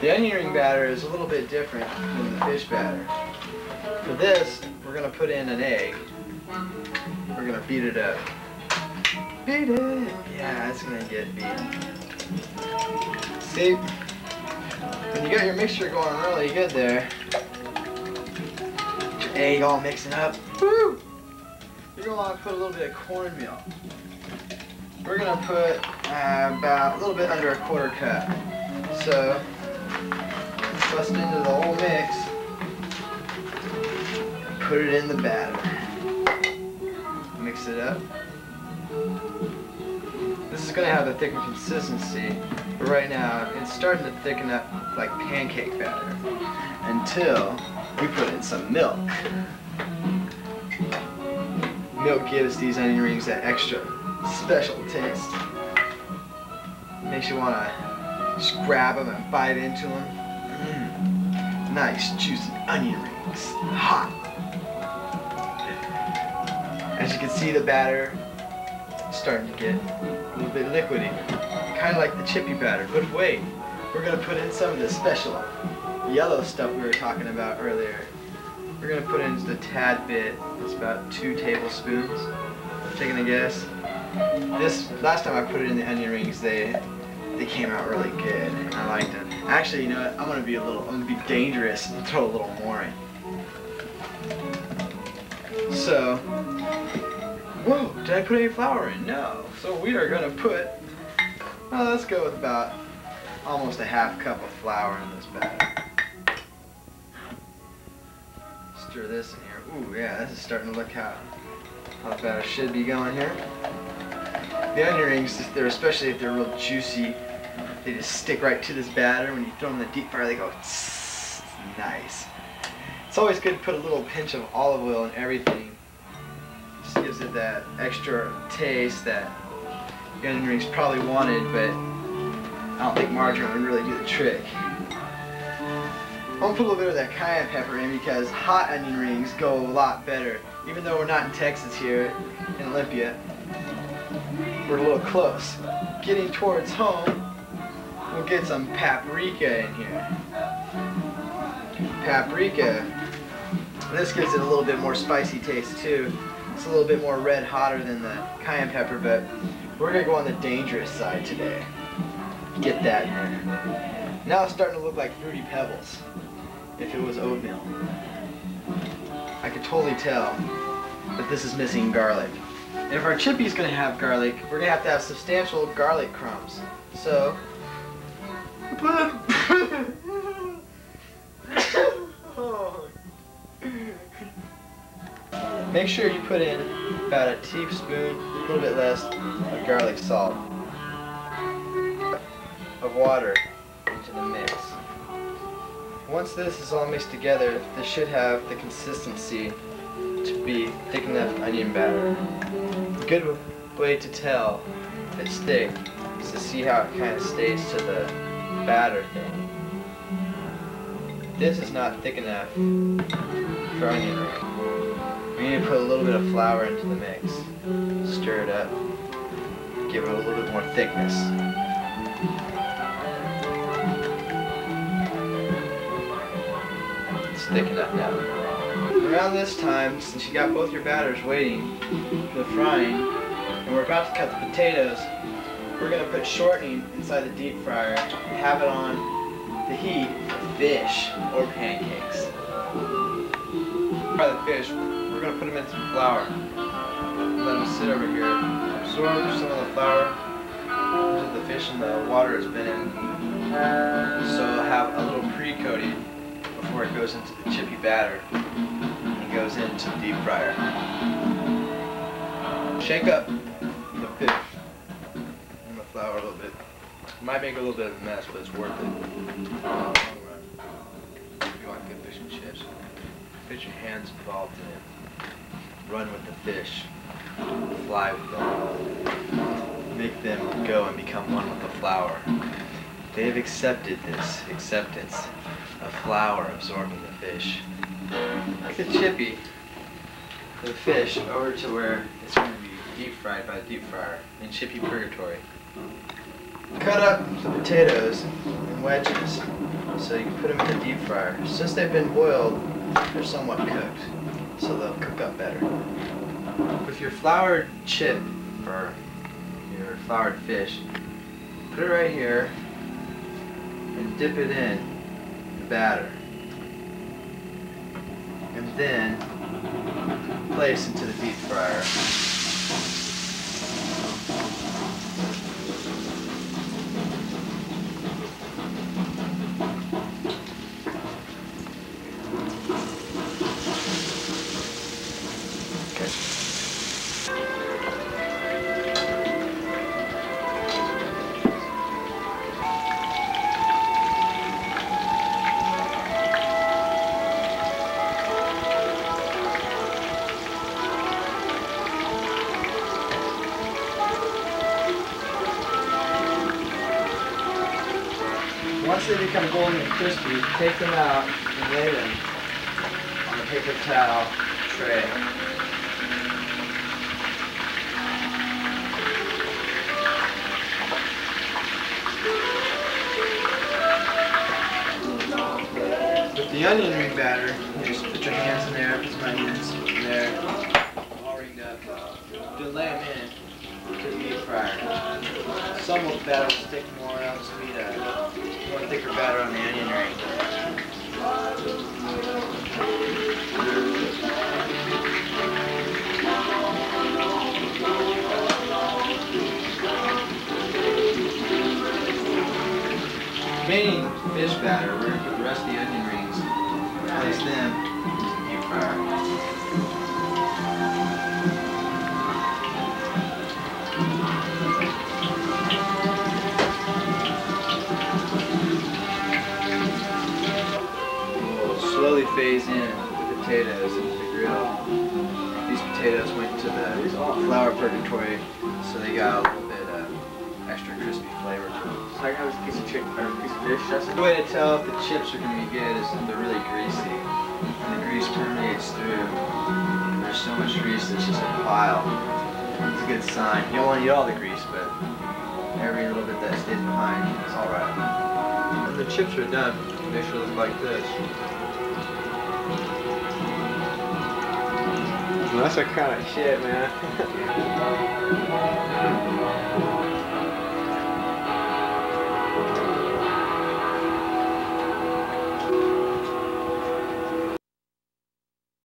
The onion ring batter is a little bit different than the fish batter. For this, we're going to put in an egg. We're going to beat it up. Beat it! Yeah, it's going to get beaten. See? When you got your mixture going really good there, get your egg all mixing up. Woo! You're going to want to put a little bit of cornmeal. We're going to put about a little bit under a quarter cup. So, bust it into the whole mix. Put it in the batter. Mix it up. This is going to have a thicker consistency, but right now it's starting to thicken up like pancake batter until we put in some milk. Milk gives these onion rings that extra special taste. Makes you want to just grab them and bite into them. Nice juicy onion rings. Hot. As you can see, the batter is starting to get a little bit liquidy. Kind of like the chippy batter. But wait, we're going to put in some of the special yellow stuff we were talking about earlier. We're going to put in just a tad bit. It's about 2 tablespoons. Taking a guess. This last time I put it in the onion rings, they came out really good. And I liked them. Actually, you know what? I'm gonna be dangerous and throw a little more in. So, whoa, did I put any flour in? No. So we are gonna put, well, let's go with about almost a half cup of flour in this batter. Stir this in here. Ooh, yeah, this is starting to look how the batter should be going here. The onion rings, especially if they're real juicy, they just stick right to this batter. When you throw them in the deep fryer, they go tss. It's nice. It's always good to put a little pinch of olive oil in everything. Just gives it that extra taste that the onion rings probably wanted, but I don't think margarine would really do the trick. I'm going to put a little bit of that cayenne pepper in because hot onion rings go a lot better. Even though we're not in Texas here, in Olympia, we're a little close. Getting towards home, we'll get some paprika in here. Paprika, this gives it a little bit more spicy taste too. It's a little bit more red hotter than the cayenne pepper, but we're going to go on the dangerous side today. Get that in there. Now it's starting to look like Fruity Pebbles, if it was oatmeal. I could totally tell that this is missing garlic. And if our chippy's going to have garlic, we're going to have substantial garlic crumbs. So, make sure you put in about a teaspoon, a little bit less, of garlic salt, of water into the mix. Once this is all mixed together, this should have the consistency to be thick enough onion batter. A good way to tell if it's thick is to see how it kind of stays to the batter thing. This is not thick enough for onion ring. We need to put a little bit of flour into the mix. Stir it up. Give it a little bit more thickness. It's thick enough now. Around this time, since you got both your batters waiting for the frying, and we're about to cut the potatoes, we're going to put shortening inside the deep fryer, have it on the heat for fish or pancakes. Fry the fish, we're going to put them in some flour. Let them sit over here, absorb some of the flour into the fish and the water it's been in. So it'll have a little pre-coating before it goes into the chippy batter and goes into the deep fryer. Shake up the fish and the flour a little bit. It might make a little bit of a mess, but it's worth it. If you want good fish and chips, put your hands involved in it. Run with the fish. Fly with them. Make them go and become one with the flour. They have accepted this acceptance of flour absorbing the fish. Like the chippy, the fish over to where it's going to be deep fried by the deep fryer in chippy purgatory. Cut up the potatoes in wedges. So you can put them in the deep fryer. Since they've been boiled, they're somewhat cooked, so they'll cook up better. With your floured chip or your floured fish, put it right here and dip it in the batter. And then place into the deep fryer. Once they become golden and crispy, take them out and lay them on a paper towel tray. With the onion ring batter, you just put your hands in there, put some onions in there, all ringed up. Then lay them in to the deep fryer. Some of the batter will stick more, else we need a more thicker batter on the onion ring. Remaining fish batter, we're going to put the rest of the onion rings, place them into the deep fryer. Slowly phase in the potatoes into the grill. These potatoes went to the flour purgatory, so they got a little bit of extra crispy flavor to them. So I have this piece of chicken or a piece of fish. That's The way to tell if the chips are going to be good is if they're really greasy. And the grease permeates through. There's so much grease that's just a pile. It's a good sign. You don't want to eat all the grease, but every little bit that stays behind is alright. When the chips are done, they should look like this. That's a kind of shit, man.